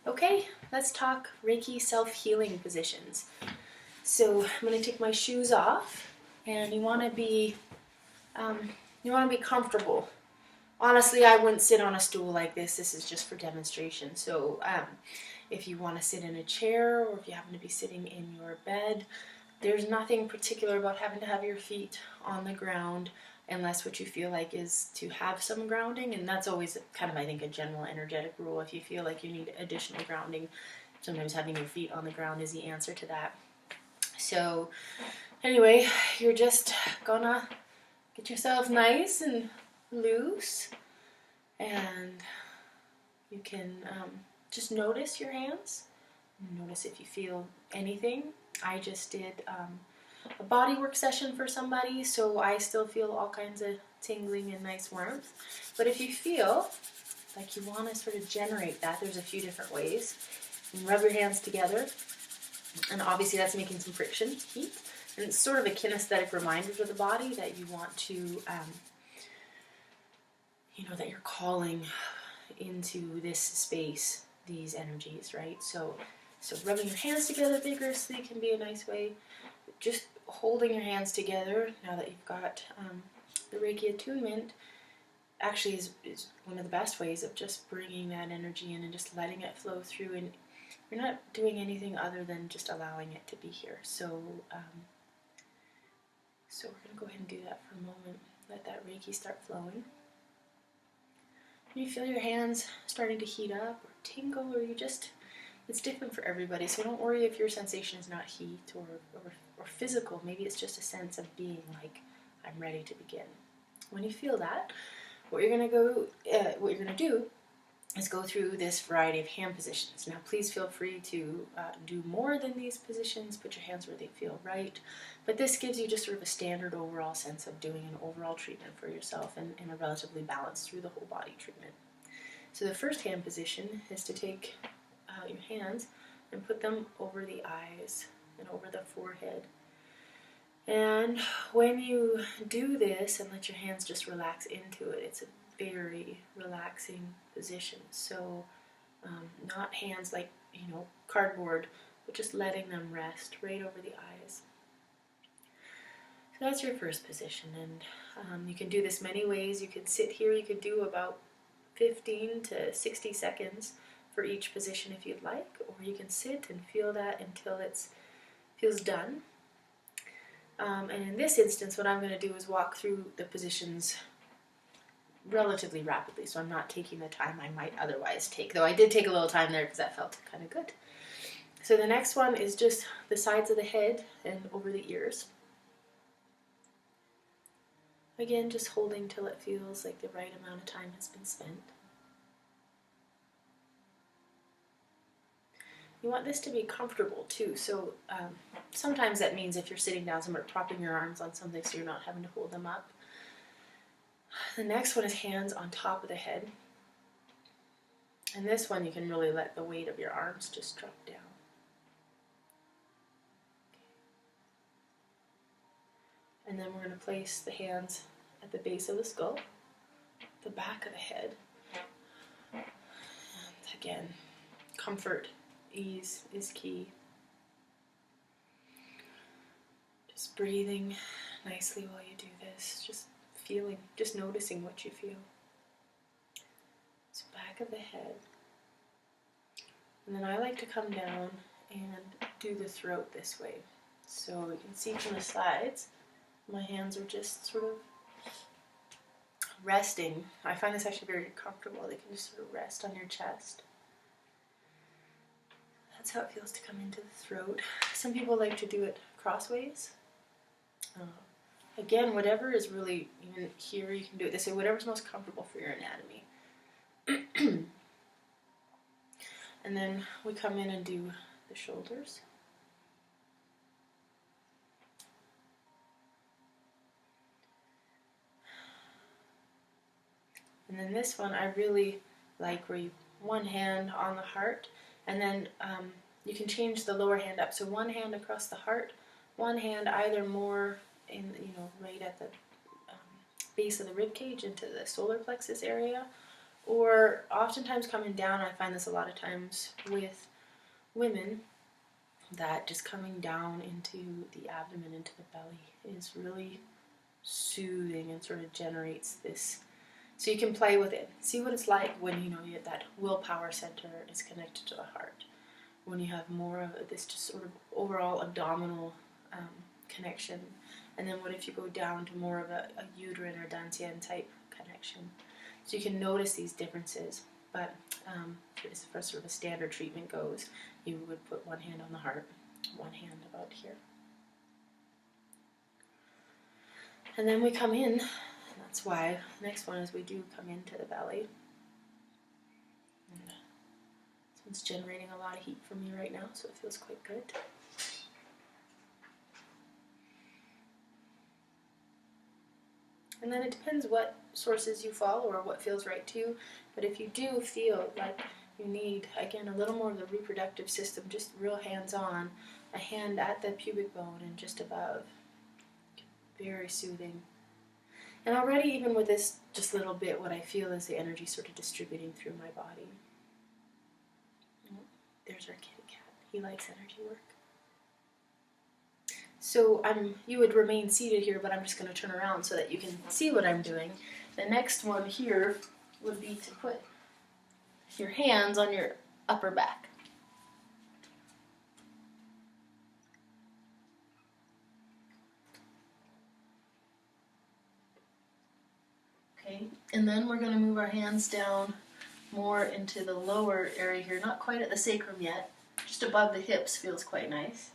Okay, let's talk Reiki self-healing positions. So I'm going to take my shoes off, and you want to be comfortable. Honestly, I wouldn't sit on a stool like this. This is just for demonstration. So if you want to sit in a chair, or if you happen to be sitting in your bed, there's nothing particular about having to have your feet on the ground, unless what you feel like is to have some grounding, and that's always kind of, I think, a general energetic rule. If you feel like you need additional grounding, sometimes having your feet on the ground is the answer to that. So anyway, you're just gonna get yourself nice and loose, and you can just notice your hands. Notice if you feel anything. I just did a bodywork session for somebody, so I still feel all kinds of tingling and nice warmth. But if you feel like you want to sort of generate that, there's a few different ways. You can rub your hands together, and obviously that's making some friction, heat, and it's sort of a kinesthetic reminder to the body that you want to, that you're calling into this space these energies, right? So rubbing your hands together vigorously can be a nice way. Just holding your hands together, now that you've got the Reiki attunement, actually is one of the best ways of just bringing that energy in and just letting it flow through. And you're not doing anything other than just allowing it to be here. So we're going to go ahead and do that for a moment. Let that Reiki start flowing. You feel your hands starting to heat up or tingle, or it's different for everybody, so don't worry if your sensation is not heat or physical. Maybe it's just a sense of being like, I'm ready to begin. When you feel that, what you're going to do is go through this variety of hand positions. Now, please feel free to do more than these positions. Put your hands where they feel right. But this gives you just sort of a standard overall sense of doing an overall treatment for yourself, and a relatively balanced through the whole body treatment. So the first hand position is to take your hands and put them over the eyes and over the forehead. And when you do this and let your hands just relax into it, it's a very relaxing position. So not hands like, cardboard, but just letting them rest right over the eyes. So that's your first position, and you can do this many ways. You can sit here, you could do about 15 to 60 seconds for each position if you'd like, or you can sit and feel that until it feels done. And in this instance, what I'm going to do is walk through the positions relatively rapidly, so I'm not taking the time I might otherwise take, though I did take a little time there because that felt kind of good. So the next one is just the sides of the head and over the ears. Again, just holding till it feels like the right amount of time has been spent. You want this to be comfortable too, so sometimes that means if you're sitting down somewhere, propping your arms on something so you're not having to hold them up. The next one is hands on top of the head. And this one you can really let the weight of your arms just drop down. And then we're going to place the hands at the base of the skull, the back of the head. And again, comfort, ease is key. Just breathing nicely while you do this, just feeling, just noticing what you feel. So back of the head. And then I like to come down and do the throat this way. So you can see from the sides, my hands are just sort of resting. I find this actually very comfortable. They can just sort of rest on your chest. That's how it feels to come into the throat. Some people like to do it crossways. Again, whatever is really, even here you can do it this way, whatever's most comfortable for your anatomy. And then we come in and do the shoulders. And then this one I really like, where you one hand on the heart, and then you can change the lower hand up. So one hand across the heart, one hand either more in, right at the base of the rib cage into the solar plexus area, Or oftentimes coming down, I find this a lot of times with women, that just coming down into the abdomen, into the belly, is really soothing and sort of generates this. So you can play with it. See what it's like when you know that willpower center is connected to the heart. When you have more of this just sort of overall abdominal connection. And then what if you go down to more of a uterine or dantian type connection. So you can notice these differences. But as far as sort of a standard treatment goes, you would put one hand on the heart, one hand about here. And then we come in, and that's why the next one is we do come into the belly. And this one's generating a lot of heat for me right now, so it feels quite good. And then it depends what sources you follow or what feels right to you. But if you do feel like you need, again, a little more of the reproductive system, just real hands-on, a hand at the pubic bone and just above. Very soothing. And already, even with this just little bit, what I feel is the energy sort of distributing through my body. Oh, there's our kitty cat. He likes energy work. So you would remain seated here, but I'm just going to turn around so that you can see what I'm doing. The next one here would be to put your hands on your upper back. Okay, and then we're going to move our hands down more into the lower area here, not quite at the sacrum yet, just above the hips feels quite nice.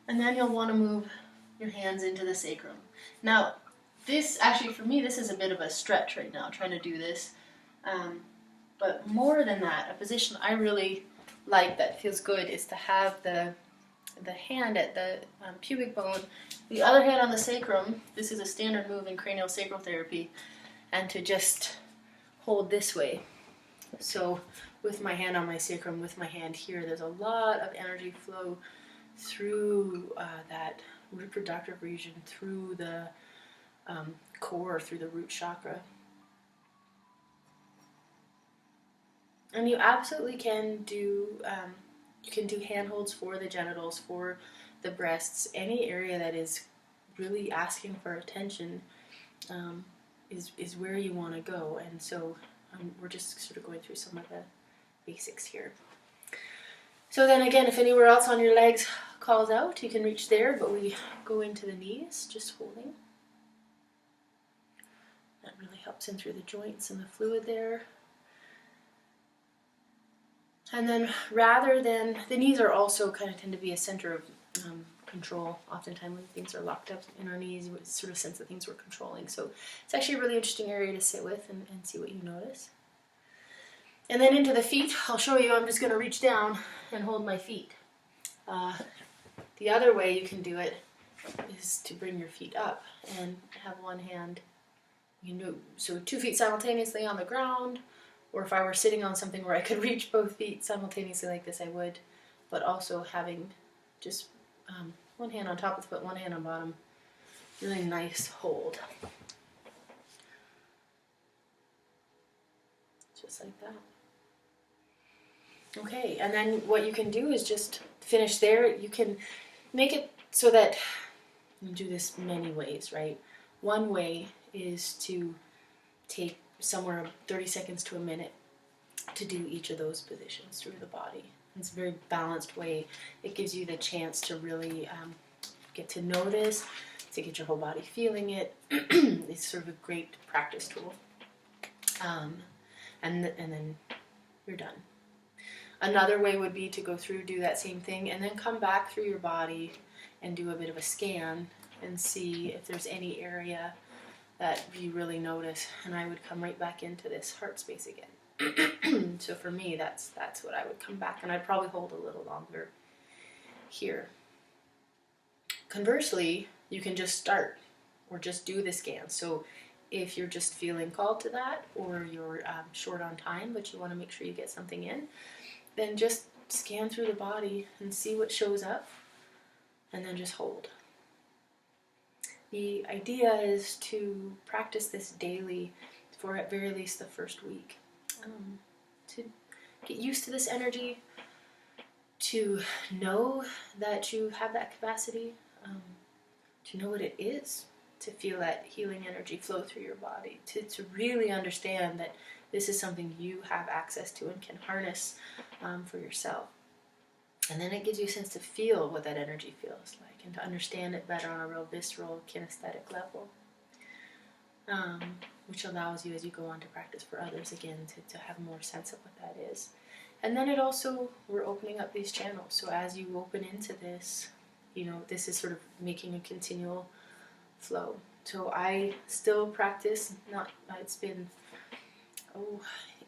And then you'll want to move your hands into the sacrum. Now, this, actually for me, this is a bit of a stretch right now, trying to do this. But more than that, a position I really like that feels good is to have the hand at the pubic bone, the other hand on the sacrum. This is a standard move in craniosacral therapy, and to just hold this way. So with my hand on my sacrum, with my hand here, there's a lot of energy flow through that reproductive region, through the core, through the root chakra. And you absolutely can do handholds for the genitals, for the breasts, any area that is really asking for attention is where you want to go. And so we're just sort of going through some of the basics here. So then again, if anywhere else on your legs calls out, you can reach there, but we go into the knees, just holding. That really helps in through the joints and the fluid there. And then rather than, the knees are also kind of tend to be a center of control. Oftentimes when things are locked up in our knees, you would sort of sense that things we're controlling. So it's actually a really interesting area to sit with and see what you notice. And then into the feet, I'll show you, I'm just going to reach down and hold my feet. The other way you can do it is to bring your feet up and have one hand, you can do so 2 feet simultaneously on the ground, or if I were sitting on something where I could reach both feet simultaneously like this, I would, but also having just one hand on top of the foot, one hand on bottom, really nice hold. Just like that. Okay, and then what you can do is just finish there. You can make it so that you do this many ways, right? One way is to take somewhere 30 seconds to a minute to do each of those positions through the body. It's a very balanced way. It gives you the chance to really get to know this, to get your whole body feeling it. It's sort of a great practice tool. And then you're done. Another way would be to go through, do that same thing, and then come back through your body and do a bit of a scan and see if there's any area that you really notice. And I would come right back into this heart space again. So for me, that's what I would come back, and I'd probably hold a little longer here. Conversely, you can just start or just do the scan. So if you're just feeling called to that, or you're short on time but you want to make sure you get something in, then just scan through the body and see what shows up, and then just hold. the idea is to practice this daily for at very least the first week. To get used to this energy, to know that you have that capacity, to know what it is, to feel that healing energy flow through your body, to really understand that this is something you have access to and can harness for yourself. And then it gives you a sense to feel what that energy feels like and to understand it better on a real visceral, kinesthetic level, which allows you, as you go on to practice for others, again, to have more sense of what that is. And then it also, we're opening up these channels. So as you open into this, this is sort of making a continual flow. So I still practice, it's been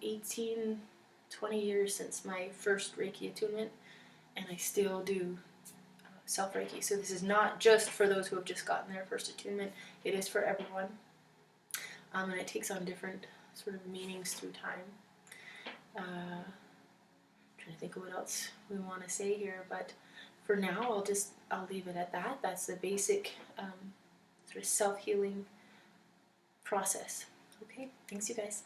18, 20 years since my first Reiki attunement, and I still do self-Reiki. So this is not just for those who have just gotten their first attunement, it is for everyone. And it takes on different sort of meanings through time. Trying to think of what else we want to say here, but for now I'll leave it at that. That's the basic sort of self-healing process. Okay, thanks you guys.